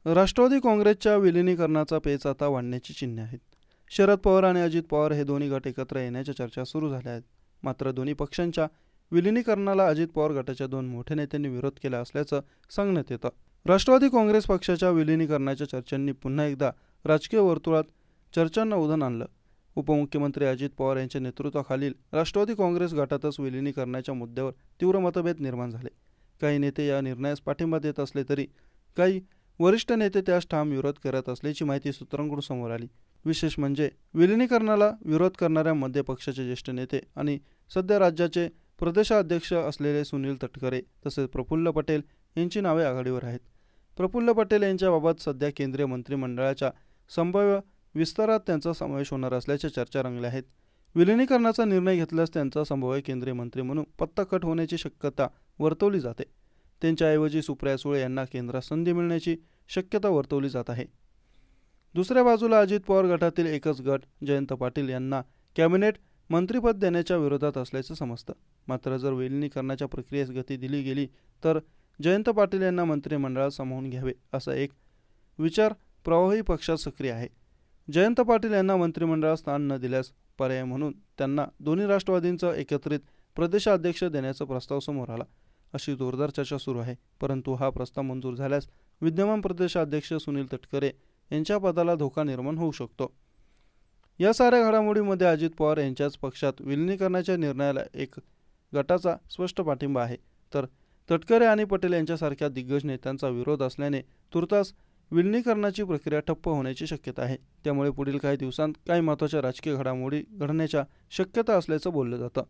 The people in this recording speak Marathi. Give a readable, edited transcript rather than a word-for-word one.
राष्ट्रवादी काँग्रेसच्या विलिनीकरणाचा पेच आता वाढण्याची चिन्हे आहेत. शरद पवार आणि अजित पवार हे दोन्ही गट एकत्र येण्याच्या चर्चा सुरू झाल्या आहेत. मात्र दोन्ही पक्षांच्या विलिनीकरणाला अजित पवार गटाच्या दोन मोठ्या नेत्यांनी विरोध केला असल्याचं सांगण्यात येतं. राष्ट्रवादी काँग्रेस पक्षाच्या विलिनीकरणाच्या चर्चांनी पुन्हा एकदा राजकीय वर्तुळात चर्चांना उधाण आणलं. उपमुख्यमंत्री अजित पवार यांच्या नेतृत्वाखालील राष्ट्रवादी काँग्रेस गटातच विलिनीकरणाच्या मुद्द्यावर तीव्र मतभेद निर्माण झाले. काही नेते या निर्णयास पाठिंबा देत असले तरी काही वरिष्ठ नेते त्यास ठाम विरोध करत असल्याची माहिती सूत्रांकडून समोर आली. विशेष म्हणजे विलिनीकरणाला विरोध करणाऱ्यांमध्ये पक्षाचे ज्येष्ठ नेते आणि सध्या राज्याचे प्रदेशाध्यक्ष असलेले सुनील तटकरे तसेच प्रफुल्ल पटेल यांची नावे आघाडीवर आहेत. प्रफुल्ल पटेल यांच्याबाबत सध्या केंद्रीय मंत्रिमंडळाच्या संभाव्य विस्तारात त्यांचा समावेश होणार असल्याच्या चर्चा रंगल्या आहेत. विलिनीकरणाचा निर्णय घेतल्यास त्यांचा संभाव्य केंद्रीय मंत्री म्हणून पत्ता कट होण्याची शक्यता वर्तवली जाते. त्यांच्याऐवजी सुप्रिया सुळे यांना केंद्रात संधी मिळण्याची शक्यता वर्तवली जात आहे. दुसऱ्या बाजूला अजित पवार गटातील एकच गट जयंत पाटील यांना कॅबिनेट मंत्रिपद देण्याच्या विरोधात असल्याचं समजतं. मात्र जर विलिनीकरणाच्या प्रक्रियेस गती दिली गेली तर जयंत पाटील यांना मंत्रिमंडळात सामावून घ्यावे असा एक विचार प्रवाही पक्षात सक्रिय आहे. जयंत पाटील यांना मंत्रिमंडळात स्थान न दिल्यास पर्याय म्हणून त्यांना दोन्ही राष्ट्रवादींचा एकत्रित प्रदेशाध्यक्ष देण्याचा प्रस्ताव समोर आला, अशी जोरदार चर्चा सुरू आहे. परंतु हा प्रस्ताव मंजूर झाल्यास विद्यमान प्रदेशाध्यक्ष सुनील तटकरे यांच्या पदाला धोका निर्माण होऊ शकतो. या साऱ्या घडामोडीमध्ये अजित पवार यांच्याच पक्षात विलिनीकरणाच्या निर्णयाला एक गटाचा स्पष्ट पाठिंबा आहे, तर तटकरे आणि पटेल यांच्यासारख्या दिग्गज नेत्यांचा विरोध असल्याने तुर्तास विलिनीकरणाची प्रक्रिया ठप्प होण्याची शक्यता आहे. त्यामुळे पुढील काही दिवसांत काही महत्त्वाच्या राजकीय घडामोडी घडण्याच्या शक्यता असल्याचं बोललं जातं.